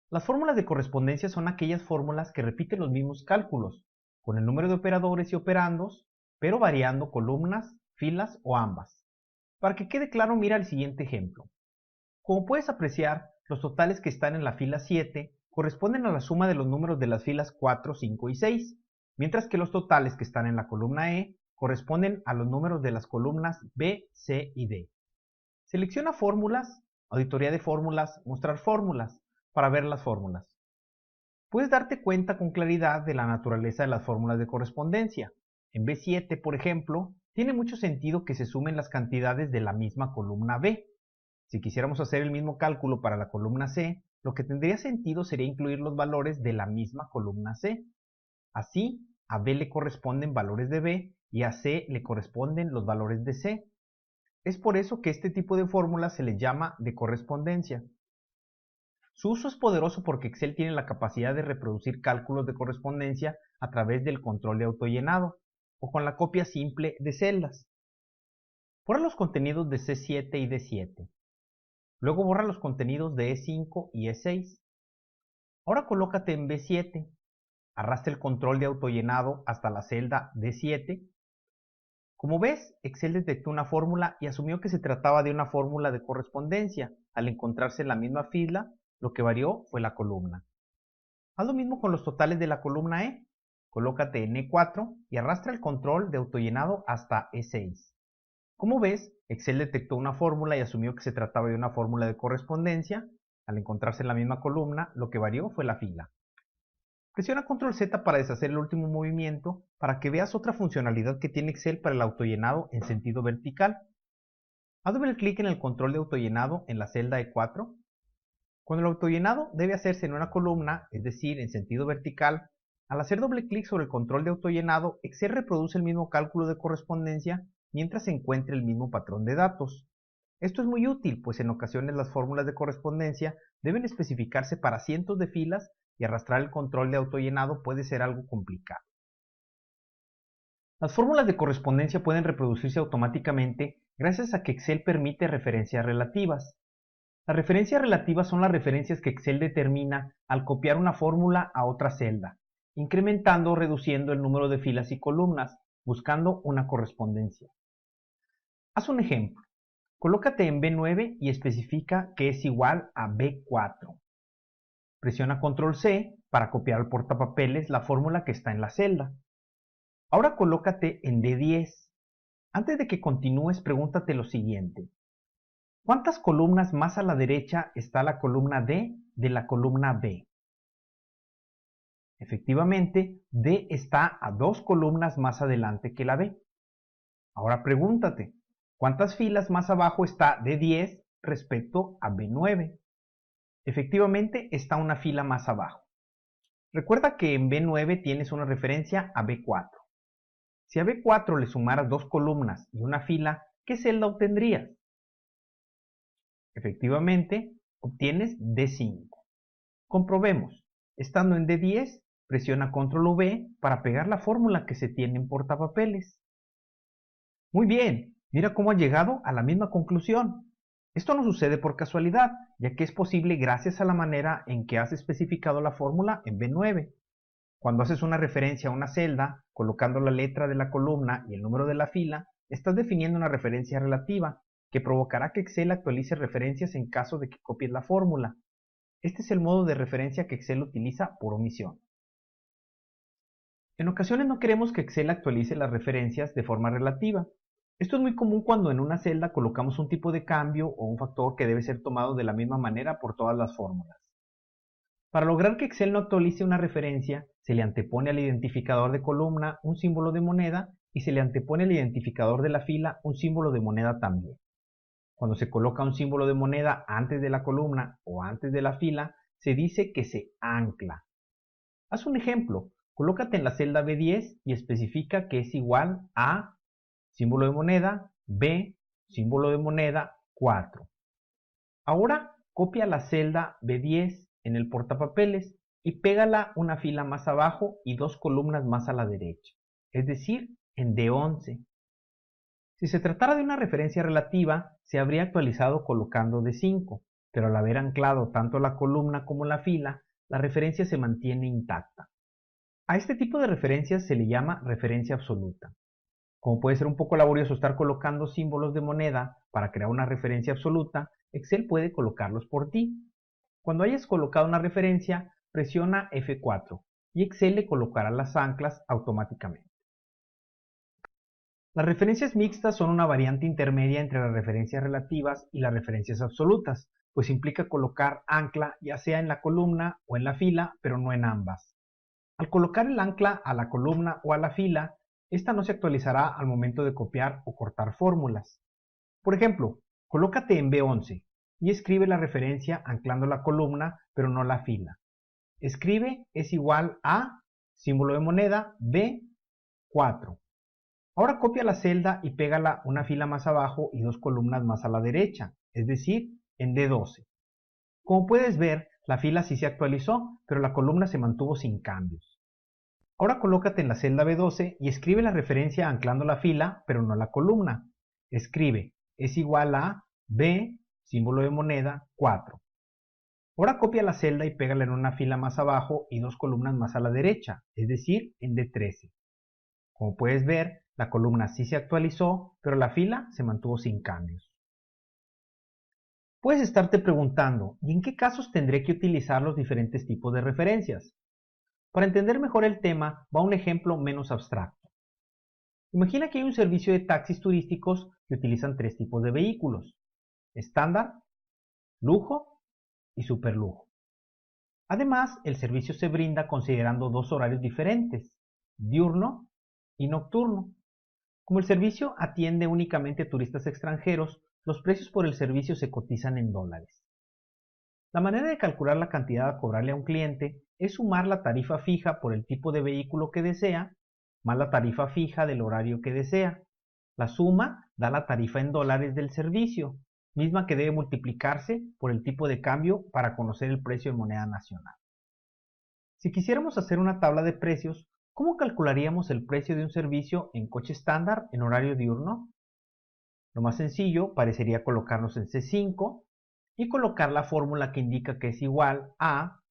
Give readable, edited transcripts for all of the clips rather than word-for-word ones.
Las fórmulas de correspondencia son aquellas fórmulas que repiten los mismos cálculos, con el número de operadores y operandos, pero variando columnas, filas o ambas. Para que quede claro, mira el siguiente ejemplo. Como puedes apreciar, los totales que están en la fila 7 corresponden a la suma de los números de las filas 4, 5 y 6, mientras que los totales que están en la columna E corresponden a los números de las columnas B, C y D. Selecciona fórmulas, auditoría de fórmulas, mostrar fórmulas, para ver las fórmulas. Puedes darte cuenta con claridad de la naturaleza de las fórmulas de correspondencia. En B7, por ejemplo, tiene mucho sentido que se sumen las cantidades de la misma columna B. Si quisiéramos hacer el mismo cálculo para la columna C, lo que tendría sentido sería incluir los valores de la misma columna C. Así, a B le corresponden valores de B y a C le corresponden los valores de C. Es por eso que este tipo de fórmula se le llama de correspondencia. Su uso es poderoso porque Excel tiene la capacidad de reproducir cálculos de correspondencia a través del control de autollenado o con la copia simple de celdas. Borra los contenidos de C7 y D7. Luego borra los contenidos de E5 y E6. Ahora colócate en B7. Arrastra el control de autollenado hasta la celda D7. Como ves, Excel detectó una fórmula y asumió que se trataba de una fórmula de correspondencia. Al encontrarse en la misma fila, lo que varió fue la columna. Haz lo mismo con los totales de la columna E. Colócate en E4 y arrastra el control de autollenado hasta E6. Como ves, Excel detectó una fórmula y asumió que se trataba de una fórmula de correspondencia. Al encontrarse en la misma columna, lo que varió fue la fila. Presiona Control Z para deshacer el último movimiento para que veas otra funcionalidad que tiene Excel para el autollenado en sentido vertical. Haz doble clic en el control de autollenado en la celda E4. Cuando el autollenado debe hacerse en una columna, es decir, en sentido vertical, al hacer doble clic sobre el control de autollenado, Excel reproduce el mismo cálculo de correspondencia mientras se encuentre el mismo patrón de datos. Esto es muy útil, pues en ocasiones las fórmulas de correspondencia deben especificarse para cientos de filas y arrastrar el control de autollenado puede ser algo complicado. Las fórmulas de correspondencia pueden reproducirse automáticamente gracias a que Excel permite referencias relativas. Las referencias relativas son las referencias que Excel determina al copiar una fórmula a otra celda, incrementando o reduciendo el número de filas y columnas, buscando una correspondencia. Haz un ejemplo. Colócate en B9 y especifica que es igual a B4. Presiona Control C para copiar al portapapeles la fórmula que está en la celda. Ahora colócate en D10. Antes de que continúes, pregúntate lo siguiente. ¿Cuántas columnas más a la derecha está la columna D de la columna B? Efectivamente, D está a 2 columnas más adelante que la B. Ahora pregúntate, ¿cuántas filas más abajo está D10 respecto a B9? Efectivamente, está una fila más abajo. Recuerda que en B9 tienes una referencia a B4. Si a B4 le sumaras 2 columnas y una fila, ¿qué celda obtendrías? Efectivamente, obtienes D5. Comprobemos. Estando en D10, presiona Control V para pegar la fórmula que se tiene en portapapeles. Muy bien, mira cómo ha llegado a la misma conclusión. Esto no sucede por casualidad, ya que es posible gracias a la manera en que has especificado la fórmula en B9. Cuando haces una referencia a una celda, colocando la letra de la columna y el número de la fila, estás definiendo una referencia relativa, que provocará que Excel actualice referencias en caso de que copies la fórmula. Este es el modo de referencia que Excel utiliza por omisión. En ocasiones no queremos que Excel actualice las referencias de forma relativa. Esto es muy común cuando en una celda colocamos un tipo de cambio o un factor que debe ser tomado de la misma manera por todas las fórmulas. Para lograr que Excel no actualice una referencia, se le antepone al identificador de columna un símbolo de moneda y se le antepone al identificador de la fila un símbolo de moneda también. Cuando se coloca un símbolo de moneda antes de la columna o antes de la fila, se dice que se ancla. Haz un ejemplo. Colócate en la celda B10 y especifica que es igual a símbolo de moneda, B, símbolo de moneda, 4. Ahora copia la celda B10 en el portapapeles y pégala una fila más abajo y 2 columnas más a la derecha, es decir, en D11. Si se tratara de una referencia relativa, se habría actualizado colocando D5. pero al haber anclado tanto la columna como la fila, la referencia se mantiene intacta. A este tipo de referencias se le llama referencia absoluta. Como puede ser un poco laborioso estar colocando símbolos de moneda para crear una referencia absoluta, Excel puede colocarlos por ti. Cuando hayas colocado una referencia, presiona F4 y Excel le colocará las anclas automáticamente. Las referencias mixtas son una variante intermedia entre las referencias relativas y las referencias absolutas, pues implica colocar ancla ya sea en la columna o en la fila, pero no en ambas. Al colocar el ancla a la columna o a la fila, esta no se actualizará al momento de copiar o cortar fórmulas. Por ejemplo, colócate en B11 y escribe la referencia anclando la columna, pero no la fila. Escribe es igual a, símbolo de moneda, B4. Ahora copia la celda y pégala una fila más abajo y dos columnas más a la derecha, es decir, en D12. Como puedes ver, la fila sí se actualizó, pero la columna se mantuvo sin cambios. Ahora colócate en la celda B12 y escribe la referencia anclando la fila, pero no la columna. Escribe es igual a B, símbolo de moneda, 4. Ahora copia la celda y pégala en una fila más abajo y dos columnas más a la derecha, es decir, en D13. Como puedes ver, la columna sí se actualizó, pero la fila se mantuvo sin cambios. Puedes estarte preguntando, ¿y en qué casos tendré que utilizar los diferentes tipos de referencias? Para entender mejor el tema, va un ejemplo menos abstracto. Imagina que hay un servicio de taxis turísticos que utilizan tres tipos de vehículos: estándar, lujo y superlujo. Además, el servicio se brinda considerando dos horarios diferentes, diurno y nocturno. Como el servicio atiende únicamente a turistas extranjeros, los precios por el servicio se cotizan en dólares. La manera de calcular la cantidad a cobrarle a un cliente es sumar la tarifa fija por el tipo de vehículo que desea, más la tarifa fija del horario que desea. La suma da la tarifa en dólares del servicio, misma que debe multiplicarse por el tipo de cambio para conocer el precio en moneda nacional. Si quisiéramos hacer una tabla de precios, ¿cómo calcularíamos el precio de un servicio en coche estándar en horario diurno? Lo más sencillo parecería colocarnos en C5 y colocar la fórmula que indica que es igual a,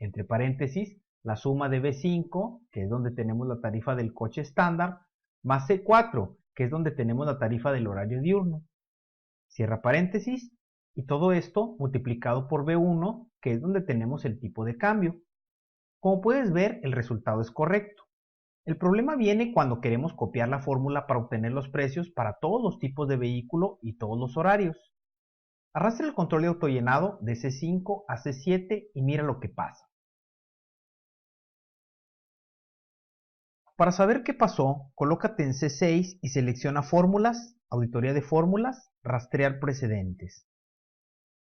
entre paréntesis, la suma de B5, que es donde tenemos la tarifa del coche estándar, más C4, que es donde tenemos la tarifa del horario diurno. Cierra paréntesis, y todo esto multiplicado por B1, que es donde tenemos el tipo de cambio. Como puedes ver, el resultado es correcto. El problema viene cuando queremos copiar la fórmula para obtener los precios para todos los tipos de vehículo y todos los horarios. Arrastra el control de autollenado de C5 a C7 y mira lo que pasa. Para saber qué pasó, colócate en C6 y selecciona Fórmulas, Auditoría de Fórmulas, Rastrear precedentes.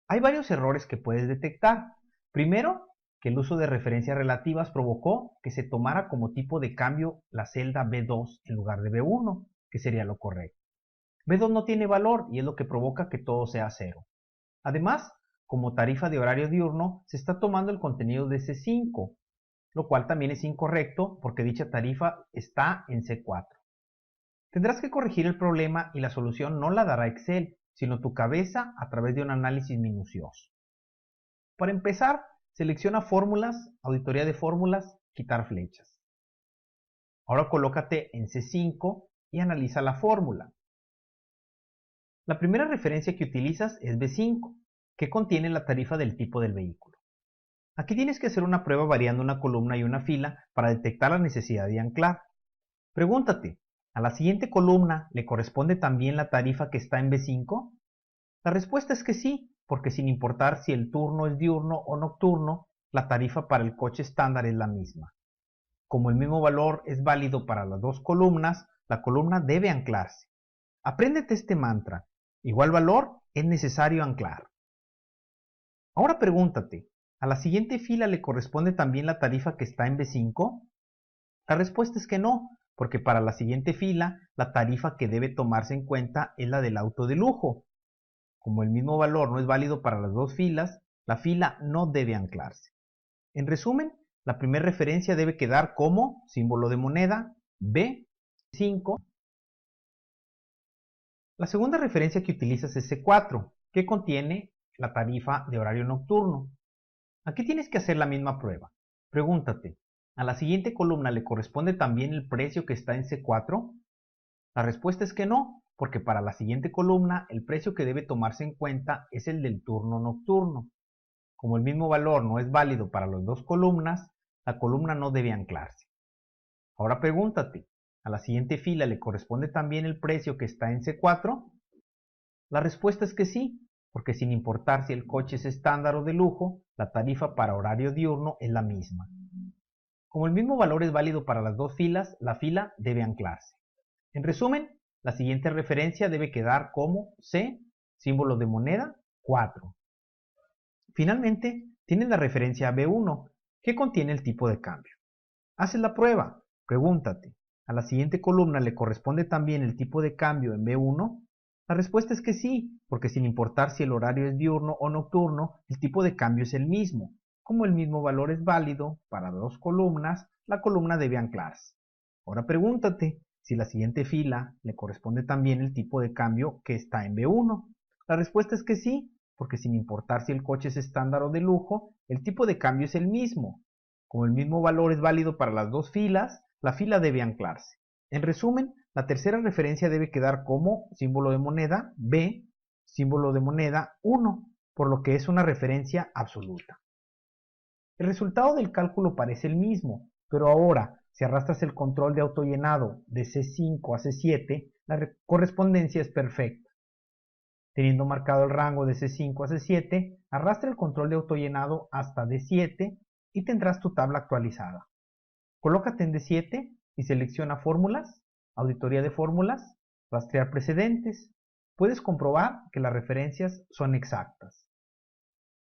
Hay varios errores que puedes detectar. Primero, que el uso de referencias relativas provocó que se tomara como tipo de cambio la celda B2 en lugar de B1, que sería lo correcto. B2 no tiene valor y es lo que provoca que todo sea cero. Además, como tarifa de horario diurno, se está tomando el contenido de C5, lo cual también es incorrecto porque dicha tarifa está en C4. Tendrás que corregir el problema y la solución no la dará Excel, sino tu cabeza a través de un análisis minucioso. Para empezar, selecciona Fórmulas, Auditoría de Fórmulas, Quitar flechas. Ahora colócate en C5 y analiza la fórmula. La primera referencia que utilizas es B5, que contiene la tarifa del tipo del vehículo. Aquí tienes que hacer una prueba variando una columna y una fila para detectar la necesidad de anclar. Pregúntate, ¿a la siguiente columna le corresponde también la tarifa que está en B5? La respuesta es que sí, porque sin importar si el turno es diurno o nocturno, la tarifa para el coche estándar es la misma. Como el mismo valor es válido para las dos columnas, la columna debe anclarse. Apréndete este mantra: igual valor, es necesario anclar. Ahora pregúntate, ¿a la siguiente fila le corresponde también la tarifa que está en B5? La respuesta es que no, porque para la siguiente fila, la tarifa que debe tomarse en cuenta es la del auto de lujo. Como el mismo valor no es válido para las dos filas, la fila no debe anclarse. En resumen, la primera referencia debe quedar como símbolo de moneda B5. La segunda referencia que utilizas es C4, que contiene la tarifa de horario nocturno. Aquí tienes que hacer la misma prueba. Pregúntate, ¿a la siguiente columna le corresponde también el precio que está en C4? La respuesta es que no, porque para la siguiente columna el precio que debe tomarse en cuenta es el del turno nocturno. Como el mismo valor no es válido para las dos columnas, la columna no debe anclarse. Ahora pregúntate, ¿a la siguiente fila le corresponde también el precio que está en C4? La respuesta es que sí, porque sin importar si el coche es estándar o de lujo, la tarifa para horario diurno es la misma. Como el mismo valor es válido para las dos filas, la fila debe anclarse. En resumen, la siguiente referencia debe quedar como C, símbolo de moneda, 4. Finalmente, tienes la referencia B1, que contiene el tipo de cambio. Haces la prueba, pregúntate, ¿a la siguiente columna le corresponde también el tipo de cambio en B1? La respuesta es que sí, porque sin importar si el horario es diurno o nocturno, el tipo de cambio es el mismo. Como el mismo valor es válido para dos columnas, la columna debe anclarse. Ahora pregúntate, si la siguiente fila le corresponde también el tipo de cambio que está en B1. La respuesta es que sí, porque sin importar si el coche es estándar o de lujo, el tipo de cambio es el mismo. Como el mismo valor es válido para las dos filas, la fila debe anclarse. En resumen, la tercera referencia debe quedar como símbolo de moneda B, símbolo de moneda 1, por lo que es una referencia absoluta. El resultado del cálculo parece el mismo, pero ahora, si arrastras el control de autollenado de C5 a C7, la correspondencia es perfecta. Teniendo marcado el rango de C5 a C7, arrastra el control de autollenado hasta D7 y tendrás tu tabla actualizada. Colócate en D7 y selecciona Fórmulas, Auditoría de Fórmulas, Rastrear precedentes. Puedes comprobar que las referencias son exactas.